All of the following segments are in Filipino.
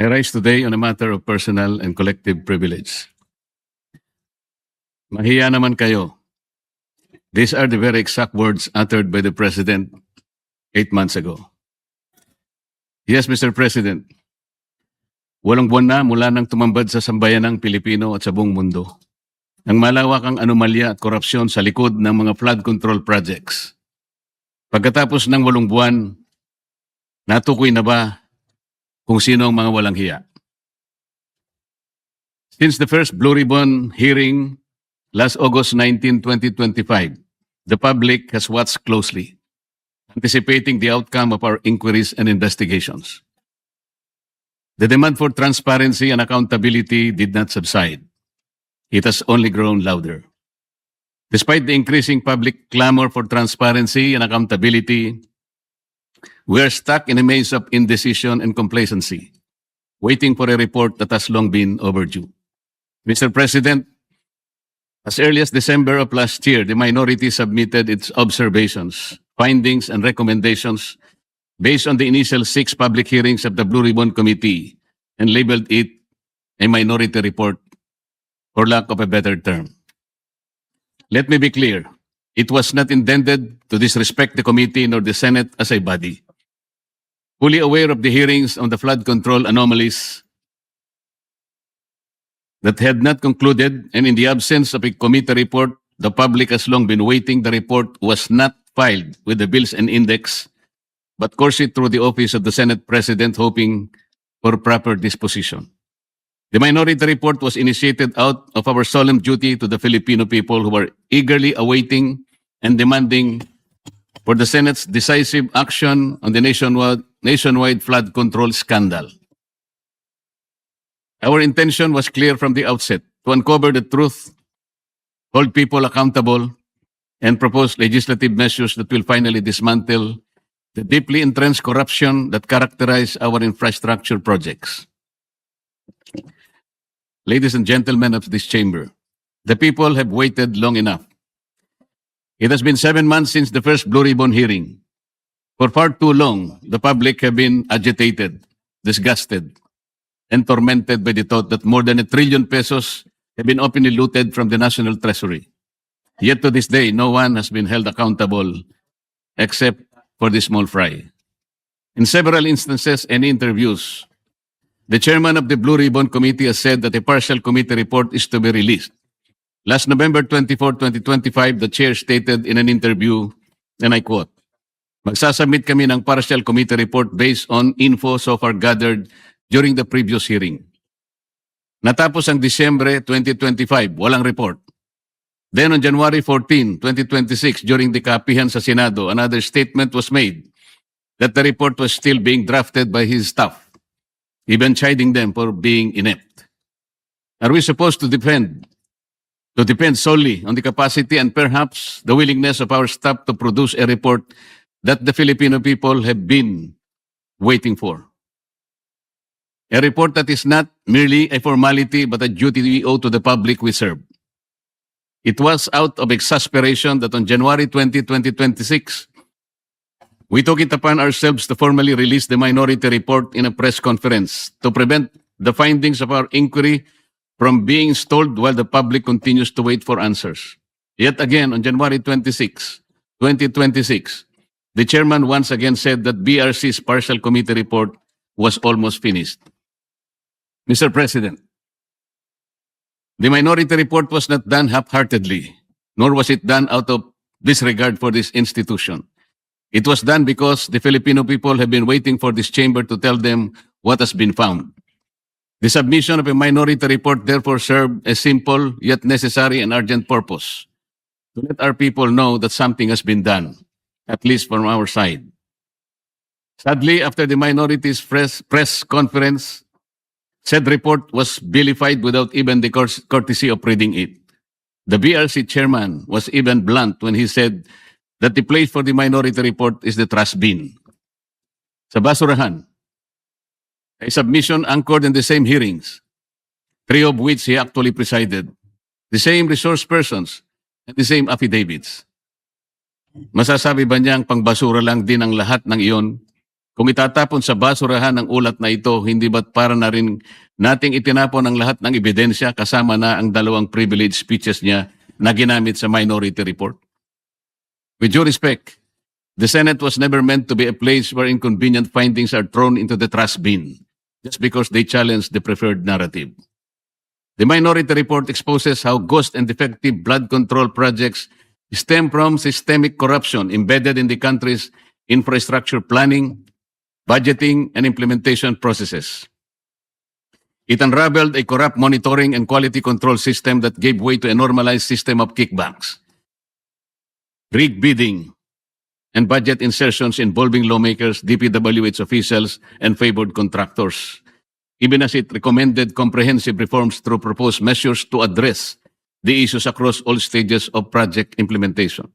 I rise today on a matter of personal and collective privilege. Mahiya naman kayo. These are the very exact words uttered by the President 8 months ago. Yes, Mr. President, walong buwan na mula nang tumambad sa sambayanang Pilipino at sa buong mundo ang malawakang anomalya at korupsyon sa likod ng mga flood control projects. Pagkatapos ng 8 buwan, natukoy na ba kung sino ang mga walang hiya? Since the first Blue Ribbon hearing last August 19, 2025, the public has watched closely, anticipating the outcome of our inquiries and investigations. The demand for transparency and accountability did not subside. It has only grown louder. Despite the increasing public clamor for transparency and accountability, we are stuck in a maze of indecision and complacency, waiting for a report that has long been overdue. Mr. President, as early as December of last year, the minority submitted its observations, findings, and recommendations based on the initial 6 public hearings of the Blue Ribbon Committee and labeled it a minority report, for lack of a better term. Let me be clear, it was not intended to disrespect the committee nor the Senate as a body. Fully aware of the hearings on the flood control anomalies that had not concluded, and in the absence of a committee report, the public has long been waiting. The report was not filed with the Bills and Index, but coursed through the office of the Senate President, hoping for proper disposition. The minority report was initiated out of our solemn duty to the Filipino people who are eagerly awaiting and demanding for the Senate's decisive action on the nationwide flood control scandal. Our intention was clear from the outset: to uncover the truth, hold people accountable, and propose legislative measures that will finally dismantle the deeply entrenched corruption that characterize our infrastructure projects. Ladies and gentlemen of this chamber, the people have waited long enough. It has been 7 months since the first Blue Ribbon hearing. For far too long, the public have been agitated, disgusted, and tormented by the thought that more than 1 trillion pesos have been openly looted from the National Treasury. Yet to this day, no one has been held accountable except for the small fry. In several instances and interviews, the chairman of the Blue Ribbon Committee has said that a partial committee report is to be released. Last November 24, 2025, the chair stated in an interview, and I quote, "Magsasubmit kami ng partial committee report based on info so far gathered during the previous hearing." Natapos ang Disyembre 2025, walang report. Then on January 14, 2026, during the kapihan sa Senado, another statement was made that the report was still being drafted by his staff, even chiding them for being inept. Are we supposed to depend solely on the capacity and perhaps the willingness of our staff to produce a report that the Filipino people have been waiting for? A report that is not merely a formality but a duty we owe to the public we serve. It was out of exasperation that on January 20, 2026, we took it upon ourselves to formally release the minority report in a press conference to prevent the findings of our inquiry from being stalled while the public continues to wait for answers. Yet again, on January 26, 2026, the chairman once again said that BRC's partial committee report was almost finished. Mr. President, the minority report was not done half-heartedly, nor was it done out of disregard for this institution. It was done because the Filipino people have been waiting for this chamber to tell them what has been found. The submission of a minority report therefore served a simple yet necessary and urgent purpose: to let our people know that something has been done, at least from our side. Sadly, after the minority's press conference, said report was vilified without even the courtesy of reading it. The BRC chairman was even blunt when he said that the place for the minority report is the trash bin. Sa basurahan, a submission anchored in the same hearings, 3 of which he actually presided, the same resource persons, and the same affidavits. Masasabi ba niyang pangbasura lang din ang lahat ng iyon Kung itatapon sa basurahan ang ulat na ito, hindi ba't para na rin nating itinapon ang lahat ng ebidensya kasama na ang dalawang privilege speeches niya na ginamit sa minority report? With due respect, the Senate was never meant to be a place where inconvenient findings are thrown into the trash bin just because they challenge the preferred narrative. The minority report exposes how ghost and defective blood control projects stem from systemic corruption embedded in the country's infrastructure planning, budgeting, and implementation processes. It unraveled a corrupt monitoring and quality control system that gave way to a normalized system of kickbacks, rigged bidding, and budget insertions involving lawmakers, DPWH officials, and favored contractors, even as it recommended comprehensive reforms through proposed measures to address the issues across all stages of project implementation.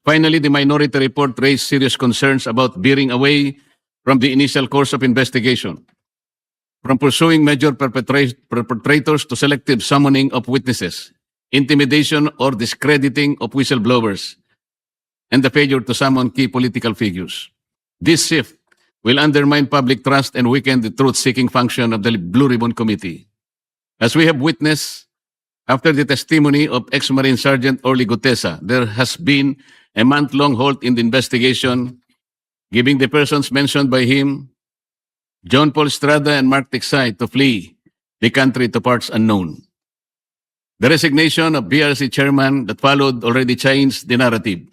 Finally, the minority report raised serious concerns about veering away from the initial course of investigation, from pursuing major perpetrators to selective summoning of witnesses, intimidation or discrediting of whistleblowers, and the failure to summon key political figures. This shift will undermine public trust and weaken the truth-seeking function of the Blue Ribbon Committee. As we have witnessed, after the testimony of ex-Marine Sergeant Orly Gutesa, there has been a month-long halt in the investigation, giving the persons mentioned by him, John Paul Estrada and Mark Tiksay, to flee the country to parts unknown. The resignation of BRC chairman that followed already changed the narrative.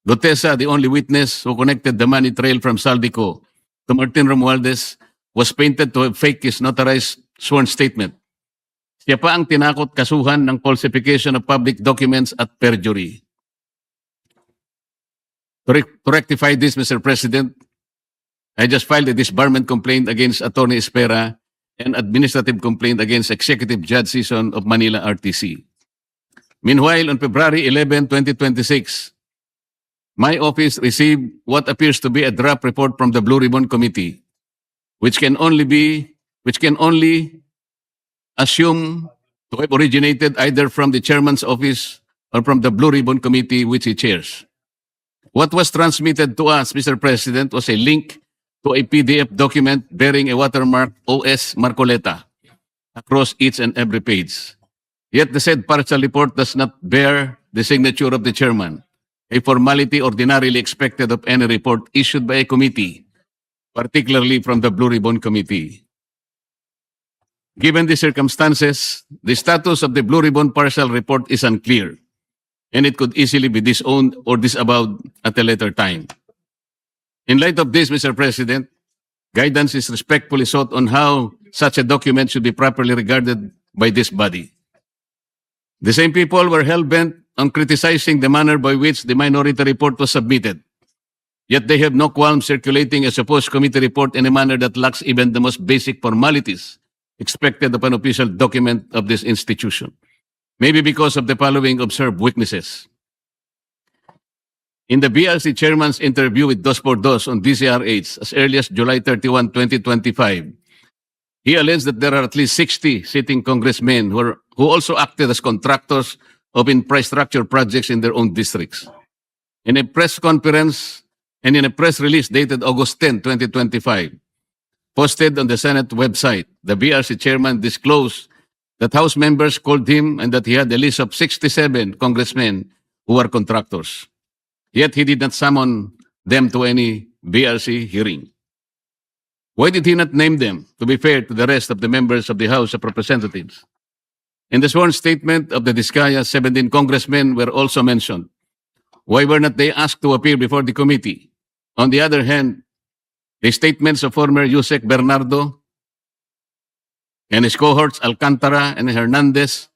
Gutesa, the only witness who connected the money trail from Saldico to Martin Romualdez, was painted to have faked his notarized sworn statement. Siya pa ang tinakot kasuhan ng falsification of public documents at perjury. To rectify this, Mr. President, I just filed a disbarment complaint against Attorney Espera and administrative complaint against Executive Judge Season of Manila RTC. Meanwhile, on February 11, 2026, my office received what appears to be a draft report from the Blue Ribbon Committee, which can only assume to have originated either from the chairman's office or from the Blue Ribbon Committee which he chairs. What was transmitted to us, Mr. President, was a link to a PDF document bearing a watermark OS Marcoleta across each and every page. Yet the said partial report does not bear the signature of the chairman, a formality ordinarily expected of any report issued by a committee, particularly from the Blue Ribbon Committee. Given the circumstances, the status of the Blue Ribbon partial report is unclear, and it could easily be disowned or disavowed at a later time. In light of this, Mr. President, guidance is respectfully sought on how such a document should be properly regarded by this body. The same people were hell-bent on criticizing the manner by which the minority report was submitted, yet they have no qualms circulating a supposed committee report in a manner that lacks even the most basic formalities expected of an official document of this institution. Maybe because of the following observed weaknesses. In the BRC chairman's interview with Dos por Dos on DCRH as early as July 31, 2025, he alleged that there are at least 60 sitting congressmen who also acted as contractors of infrastructure projects in their own districts. In a press conference and in a press release dated August 10, 2025, posted on the Senate website, the BRC chairman disclosed that House members called him and that he had a list of 67 congressmen who were contractors. Yet he did not summon them to any BRC hearing. Why did he not name them, to be fair to the rest of the members of the House of Representatives? In the sworn statement of the Diskaya, 17 congressmen were also mentioned. Why were not they asked to appear before the committee? On the other hand, the statements of former Yusek Bernardo and his cohorts Alcantara and Hernandez,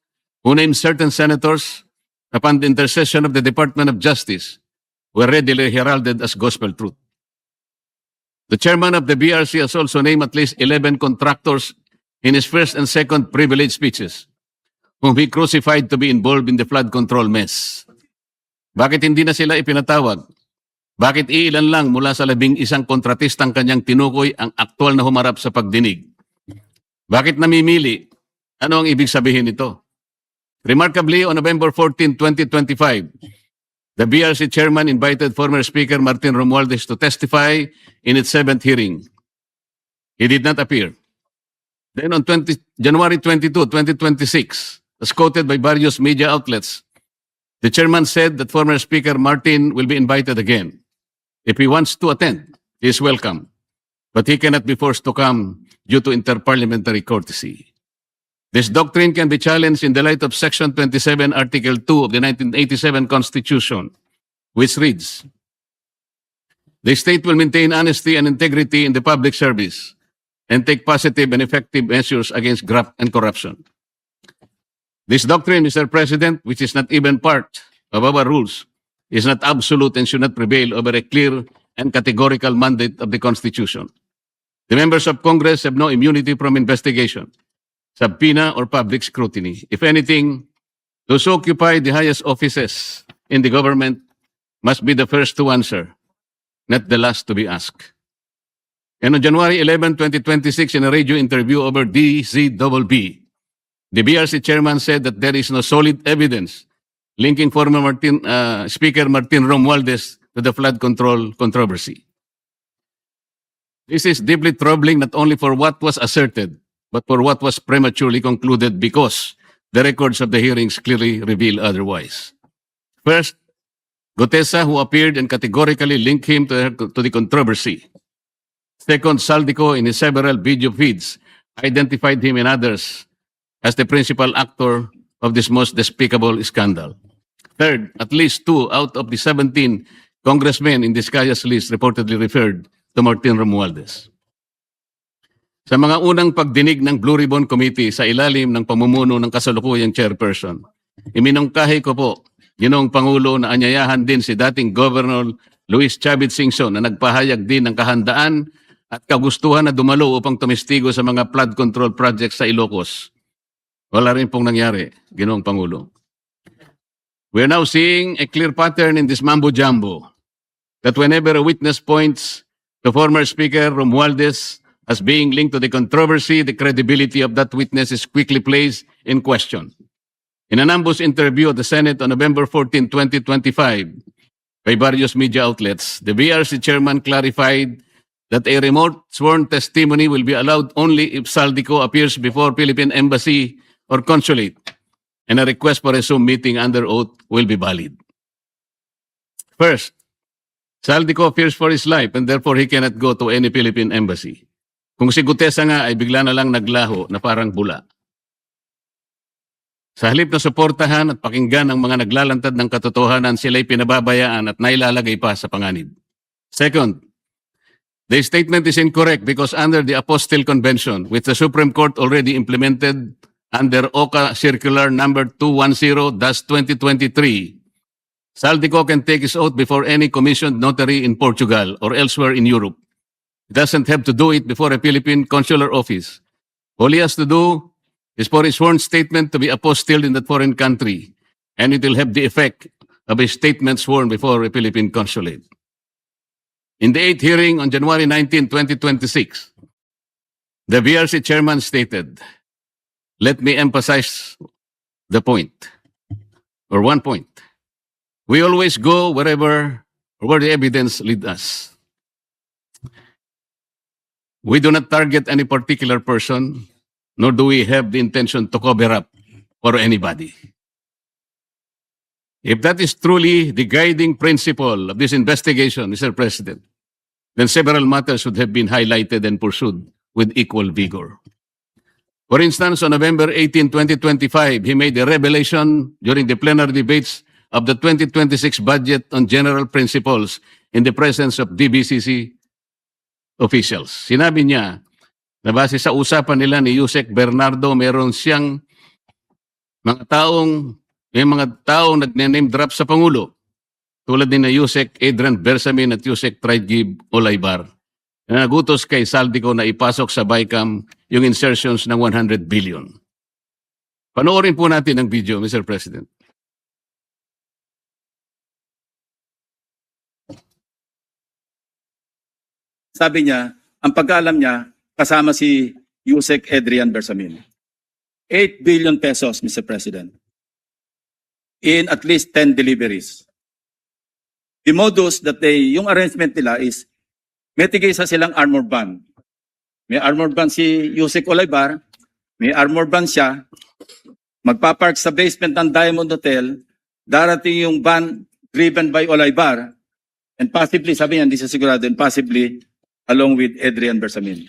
who named certain senators upon the intercession of the Department of Justice, were readily heralded as gospel truth. The chairman of the BRC has also named at least 11 contractors in his first and second privilege speeches, whom he crucified to be involved in the flood control mess. Bakit hindi na sila ipinatawag? Bakit iilan lang mula sa 11 kontratistang kanyang tinukoy ang aktual na humarap sa pagdinig? Bakit namimili? Ano ang ibig sabihin nito? Remarkably, on November 14, 2025, The BRC chairman invited former Speaker Martin Romualdez to testify in its 7th hearing. He did not appear. Then on January 22, 2026, as quoted by various media outlets, the chairman said that former Speaker Martin will be invited again. If he wants to attend, he is welcome. But he cannot be forced to come due to interparliamentary courtesy. This doctrine can be challenged in the light of Section 27, Article 2 of the 1987 Constitution, which reads, "The state will maintain honesty and integrity in the public service and take positive and effective measures against graft and corruption." This doctrine, Mr. President, which is not even part of our rules, is not absolute and should not prevail over a clear and categorical mandate of the Constitution. The members of Congress have no immunity from investigation, subpoena, or public scrutiny. If anything, those who occupy the highest offices in the government must be the first to answer, not the last to be asked. And on January 11, 2026, in a radio interview over DZBB, the BRC chairman said that there is no solid evidence linking former Speaker Martin Romualdez to the flood control controversy. This is deeply troubling not only for what was asserted, but for what was prematurely concluded because the records of the hearings clearly reveal otherwise. First, Gutesa, who appeared and categorically linked him to the controversy. Second, Saldico, in his several video feeds, identified him and others as the principal actor of this most despicable scandal. Third, at least 2 out of the 17 congressmen in Vizcaya's list reportedly referred to Martin Romualdez. Sa mga unang pagdinig ng Blue Ribbon Committee sa ilalim ng pamumuno ng kasalukuyang chairperson, iminungkahi ko po, Ginoong Pangulo, na anyayahan din si dating Governor Luis Chavit Singson na nagpahayag din ng kahandaan at kagustuhan na dumalo upang tumistigo sa mga flood control projects sa Ilocos. Wala rin pong nangyari, Ginoong Pangulo. We are now seeing a clear pattern in this mambo-jumbo that whenever a witness points to former Speaker Romualdez as being linked to the controversy, the credibility of that witness is quickly placed in question. In an ambush interview at the Senate on November 14, 2025, by various media outlets, the BRC chairman clarified that a remote sworn testimony will be allowed only if Saldico appears before Philippine Embassy or Consulate, and a request for a Zoom meeting under oath will be valid. First, Saldico fears for his life and therefore he cannot go to any Philippine embassy. Kung si Gutesa nga ay bigla na lang naglaho na parang bula. Sa halip na suportahan at pakinggan ang mga naglalantad ng katotohanan, sila'y pinababayaan at nailalagay pa sa panganib. Second, the statement is incorrect because under the Apostille Convention, which the Supreme Court already implemented under OCA Circular number 210-2023, Saldico can take his oath before any commissioned notary in Portugal or elsewhere in Europe. He doesn't have to do it before a Philippine consular office. All he has to do is for his sworn statement to be apostilled in that foreign country, and it will have the effect of a statement sworn before a Philippine consulate. In the 8th hearing on January 19, 2026, the BRC chairman stated, "Let me emphasize the point, or one point. We always go where the evidence leads us. We do not target any particular person, nor do we have the intention to cover up for anybody." If that is truly the guiding principle of this investigation, Mr. President, then several matters should have been highlighted and pursued with equal vigor. For instance, on November 18, 2025, he made a revelation during the plenary debates of the 2026 budget on general principles in the presence of DBCC officials. Sinabi niya na base sa usapan nila ni Yusek Bernardo, meron siyang may mga taong nagne-name drop sa Pangulo, tulad ni na Yusek Adrian Bersamin at Yusek Traidgib Olaybar, na nagutos kay Saldico na ipasok sa BICAM yung insertions ng 100 billion. Panoorin po natin ang video, Mr. President. Sabi niya, ang pagkaalam niya, kasama si Yusek Adrian Bersamin. 8 billion pesos, Mr. President, in at least 10 deliveries. the modus that yung arrangement nila is, may tigisa silang armor van. May armor van si Yusek Olaybar, may armor van siya, magpapark sa basement ng Diamond Hotel, darating yung van driven by Olaybar, and possibly, sabi niya, hindi siya sigurado, and possibly along with Adrian Bersamin.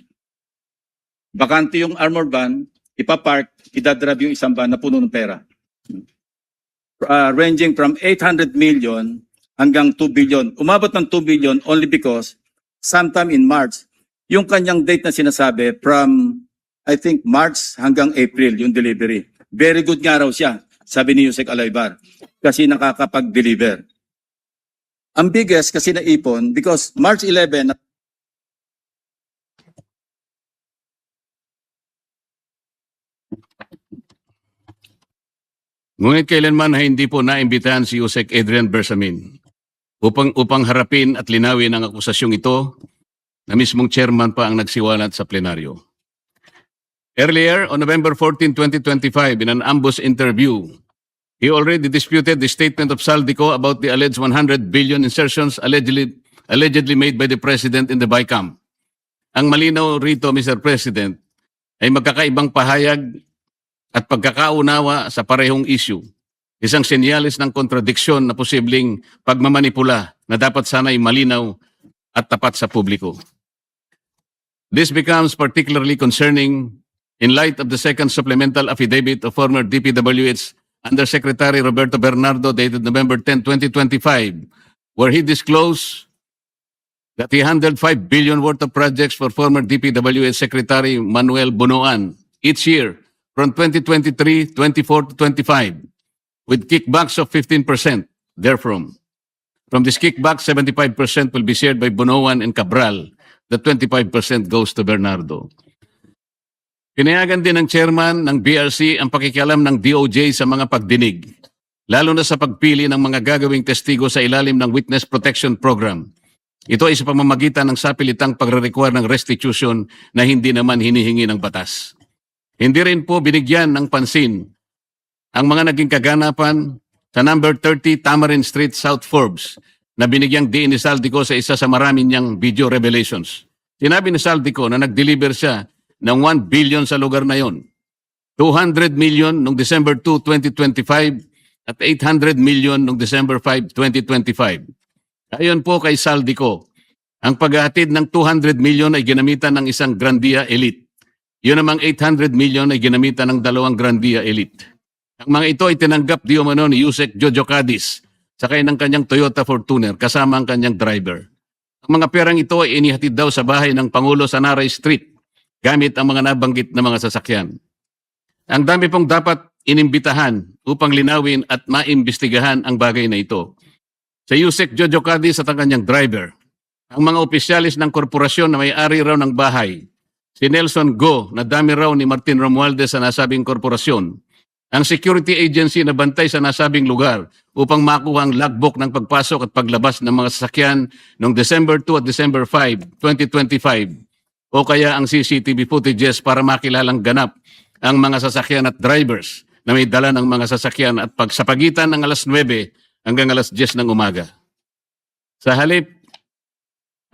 Bakante yung armor van, ipapark, idadrive yung isang van na puno ng pera. Ranging from 800 million hanggang 2 billion. Umabot ng 2 billion only because sometime in March, yung kanyang date na sinasabi from, I think, March hanggang April, yung delivery. Very good nga raw siya, sabi ni Yusek Olaybar, kasi nakakapag-deliver. Ang biggest kasi naipon, because March 11, Ngunit kailanman ay hindi po naimbitahan si Yusek Adrian Bersamin upang harapin at linawin ang akusasyong ito na mismong chairman pa ang nagsiwalat sa plenaryo. Earlier, on November 14, 2025, in an ambush interview, he already disputed the statement of Saldico about the alleged 100 billion insertions allegedly made by the President in the BICAM. Ang malinaw rito, Mr. President, ay magkakaibang pahayag at pagkakaunawa sa parehong issue. Isang senyalis ng kontradiksyon na posibleng pagmamanipula na dapat sana'y malinaw at tapat sa publiko. This becomes particularly concerning in light of the second supplemental affidavit of former DPWH Undersecretary Roberto Bernardo dated November 10, 2025, where he disclosed that he handled 5 billion worth of projects for former DPWH Secretary Manuel Bunoan each year from 2023, 24 to 25, with kickbacks of 15% therefrom. From this kickback, 75% will be shared by Bunoan and Cabral. The 25% goes to Bernardo. Pinayagan din ng chairman ng BRC ang pakikialam ng DOJ sa mga pagdinig, lalo na sa pagpili ng mga gagawing testigo sa ilalim ng Witness Protection Program. Ito ay sa pamamagitan ng sapilitang pagre-require ng restitution na hindi naman hinihingi ng batas. Hindi rin po binigyan ng pansin ang mga naging kaganapan sa number 30 Tamarin Street, South Forbes na binigyang diin ni Saldico sa isa sa marami niyang video revelations. Sinabi ni Saldico na nag-deliver siya ng 1 billion sa lugar na yon, 200 million noong December 2, 2025 at 800 million noong December 5, 2025. Ayon po kay Saldico, ang paghahatid ng 200 million ay ginamitan ng isang Grandia Elite. Yun namang 800 million ay ginamitan ng dalawang Grandia Elite. Ang mga ito ay tinanggap di umano ni Yusek Jojo Cadiz sakay ng kanyang Toyota Fortuner kasama ang kanyang driver. Ang mga perang ito ay inihatid daw sa bahay ng Pangulo sa Naray Street gamit ang mga nabanggit na mga sasakyan. Ang dami pong dapat inimbitahan upang linawin at maimbestigahan ang bagay na ito. Sa Yusek Jojo Cadiz at ang kanyang driver, ang mga opisyalis ng korporasyon na may-ari raw ng bahay, si Nelson Go na dami raw ni Martin Romualdez sa nasabing korporasyon, ang security agency na bantay sa nasabing lugar upang makuha ang logbook ng pagpasok at paglabas ng mga sasakyan noong December 2 at December 5, 2025, o kaya ang CCTV footages para makilalang ganap ang mga sasakyan at drivers na may dala ng mga sasakyan at sa pagitan ng alas 9 hanggang alas 10 ng umaga. Sa halip,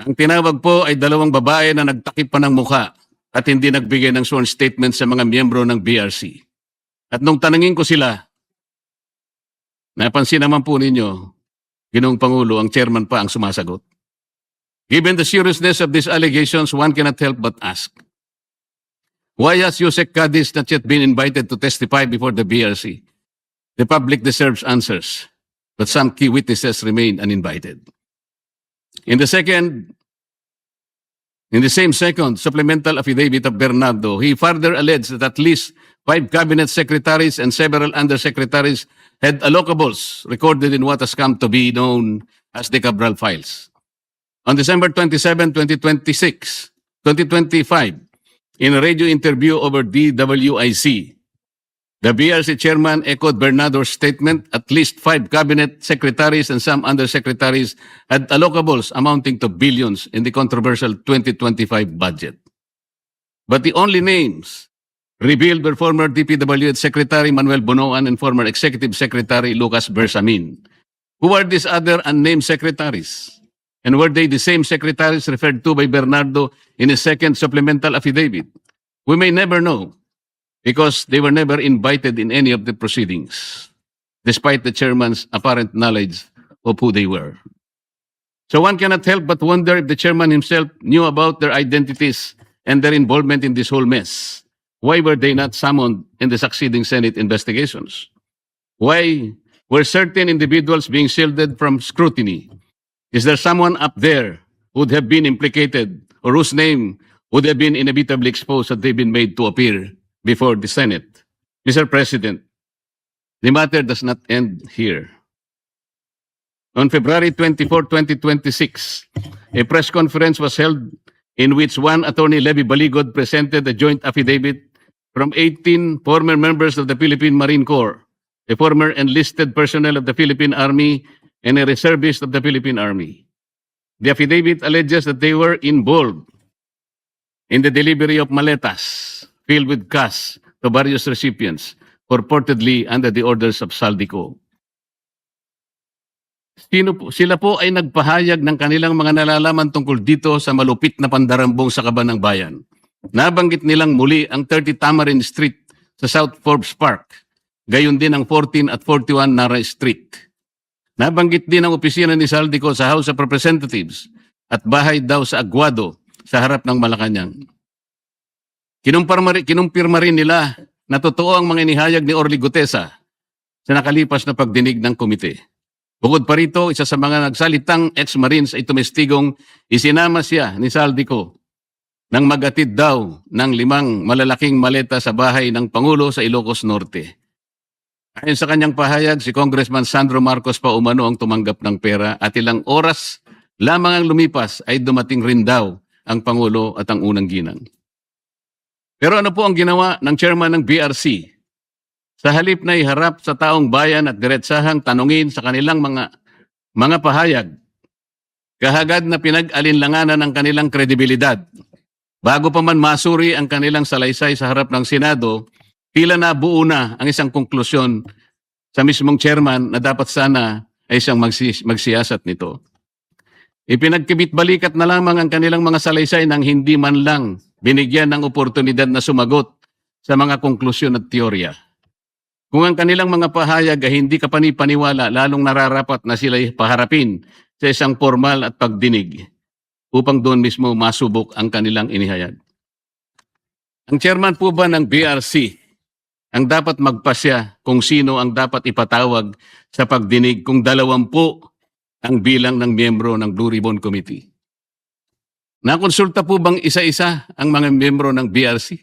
ang tinawag po ay dalawang babae na nagtakip pa ng mukha at hindi nagbigay ng sworn statement sa mga miyembro ng BRC. At nung tanungin ko sila, napansin naman po ninyo, Ginoong Pangulo, ang chairman pa ang sumasagot. Given the seriousness of these allegations, one cannot help but ask, why has Yusek Cadiz not yet been invited to testify before the BRC? The public deserves answers, but some key witnesses remain uninvited. In the same second supplemental affidavit of Bernardo, he further alleged that at least 5 cabinet secretaries and several undersecretaries had allocables recorded in what has come to be known as the Cabral files. On December 27, 2025, in a radio interview over DWIC, the BRC chairman echoed Bernardo's statement at least 5 cabinet secretaries and some undersecretaries had allocables amounting to billions in the controversial 2025 budget. But the only names revealed were former DPWH Secretary Manuel Bunoan and former Executive Secretary Lucas Bersamin. Who are these other unnamed secretaries? And were they the same secretaries referred to by Bernardo in his second supplemental affidavit? We may never know because they were never invited in any of the proceedings, despite the chairman's apparent knowledge of who they were. So one cannot help but wonder if the chairman himself knew about their identities and their involvement in this whole mess. Why were they not summoned in the succeeding Senate investigations? Why were certain individuals being shielded from scrutiny? Is there someone up there who would have been implicated or whose name would have been inevitably exposed had they been made to appear before the Senate? Mr. President, the matter does not end here. On February 24, 2026, a press conference was held in which one Attorney Levy Baligod presented a joint affidavit from 18 former members of the Philippine Marine Corps, a former enlisted personnel of the Philippine Army, and a reservist of the Philippine Army. The affidavit alleges that they were involved in the delivery of maletas filled with cash to various recipients, purportedly under the orders of Saldico. Sila po ay nagpahayag ng kanilang mga nalalaman tungkol dito sa malupit na pandarambong sa Kaban ng Bayan. Nabanggit nilang muli ang 30 Tamarin Street sa South Forbes Park, gayon din ang 14 at 41 Nara Street. Nabanggit din ang opisina ni Saldico sa House of Representatives at bahay daw sa Aguado sa harap ng Malacanang. Kinumpirma rin nila na totoo ang mga inihayag ni Orly Gutesa sa nakalipas na pagdinig ng komite. Bukod pa rito, isa sa mga nagsalitang ex-Marines ay tumestigong isinama siya ni Saldico nang magatid daw ng 5 malalaking maleta sa bahay ng Pangulo sa Ilocos Norte. Ayon sa kanyang pahayag, si Congressman Sandro Marcos pa umano ang tumanggap ng pera at ilang oras lamang ang lumipas ay dumating rin daw ang Pangulo at ang unang ginang. Pero ano po ang ginawa ng chairman ng BRC? Sa halip na iharap sa taong bayan at diretsahang tanungin sa kanilang mga pahayag, kahagad na pinag-alinlanganan ng kanilang kredibilidad. Bago pa man masuri ang kanilang salaysay sa harap ng Senado, tila na buo na ang isang konklusyon sa mismong chairman na dapat sana ay siyang magsiyasat nito. Ipinagkibit-balikat na lamang ang kanilang mga salaysay nang hindi man lang binigyan ng oportunidad na sumagot sa mga konklusyon at teorya. Kung ang kanilang mga pahayag ay hindi kapani-paniwala, lalong nararapat na sila'y paharapin sa isang formal at pagdinig upang doon mismo masubok ang kanilang inihayag. Ang chairman po ba ng BRC ang dapat magpasya kung sino ang dapat ipatawag sa pagdinig kung 20 ang bilang ng miyembro ng Blue Ribbon Committee? Nakonsulta po bang isa-isa ang mga miyembro ng BRC?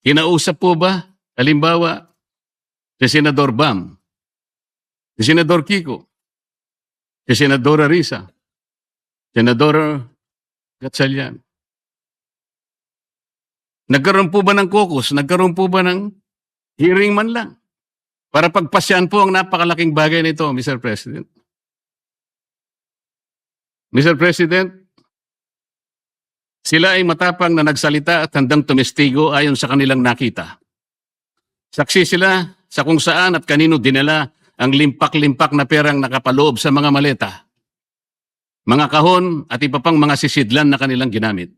Kinausap po ba, halimbawa, si Senador Bam, si Senador Kiko, si Senadora Risa, Senador Gatchalian? Nagkaroon po ba ng caucus? Nagkaroon po ba ng hearing man lang? Para pagpasyan po ang napakalaking bagay nito, Mr. President. Mr. President, sila ay matapang na nagsalita at handang tumestigo ayon sa kanilang nakita. Saksi sila sa kung saan at kanino dinala ang limpak-limpak na perang nakapaloob sa mga maleta, mga kahon at iba pang mga sisidlan na kanilang ginamit.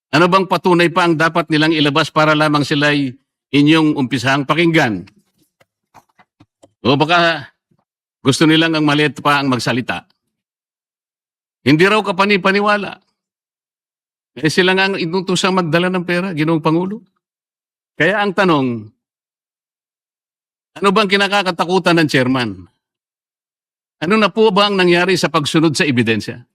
Ano bang patunay pa ang dapat nilang ilabas para lamang sila'y inyong umpisahang pakinggan? O baka gusto nilang ang maleta pa ang magsalita? Hindi raw kapani-paniwala. Eh sila nga ang inutusang magdala ng pera, Ginoong Pangulo. Kaya ang tanong, ano bang kinakatakutan ng chairman? Ano na po ba ang nangyari sa pagsunod sa ebidensya?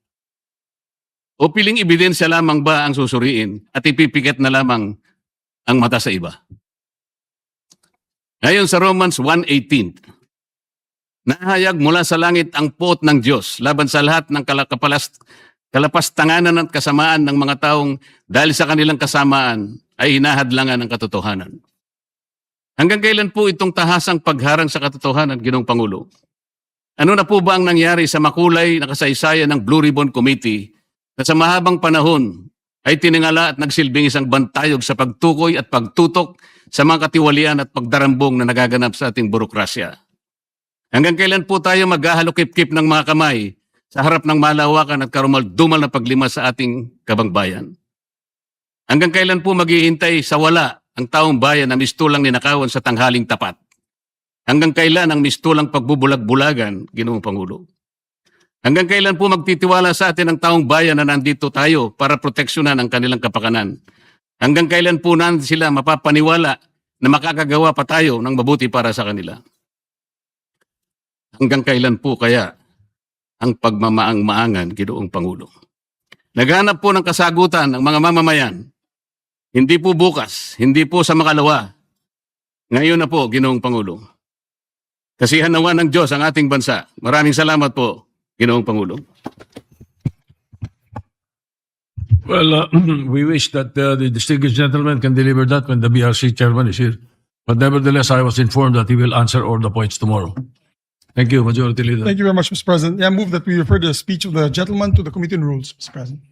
O piling ebidensya lamang ba ang susuriin at ipipikit na lamang ang mata sa iba? Ngayon sa Romans 1:18, nahayag mula sa langit ang puot ng Diyos laban sa lahat ng kalapastanganan at kasamaan ng mga taong dahil sa kanilang kasamaan ay hinahadlangan ng katotohanan. Hanggang kailan po itong tahasang pagharang sa katotohanan, Ginoong Pangulo? Ano na po ba ang nangyari sa makulay na kasaysayan ng Blue Ribbon Committee na sa mahabang panahon ay tiningala at nagsilbing isang bantayog sa pagtukoy at pagtutok sa mga katiwalian at pagdarambong na nagaganap sa ating burokrasya? Hanggang kailan po tayo maghahalukip-kip ng mga kamay sa harap ng malawakan at karumal-dumal na paglima sa ating kabangbayan? Hanggang kailan po maghihintay sa wala ang taong bayan na mistulang ninakawan sa tanghaling tapat? Hanggang kailan ang mistulang pagbubulag-bulagan, Ginoong Pangulo? Hanggang kailan po magtitiwala sa atin ang taong bayan na nandito tayo para proteksyonan ang kanilang kapakanan? Hanggang kailan po natin sila mapapaniwala na makakagawa pa tayo ng mabuti para sa kanila? Hanggang kailan po kaya ang pagmamaang-maangan, Ginoong Pangulo? Naghanap po ng kasagutan ang mga mamamayan. Hindi po bukas, hindi po sa makalawa. Ngayon na po, Ginoong Pangulo. Kasihan nawa ng Diyos ang ating bansa. Maraming salamat po, Ginoong Pangulo. Well, we wish that the distinguished gentleman can deliver that when the BRC chairman is here. But nevertheless, I was informed that he will answer all the points tomorrow. Thank you, Majority Leader. Thank you very much, Mr. President. Yeah, I move that we refer the speech of the gentleman to the Committee on Rules, Mr. President.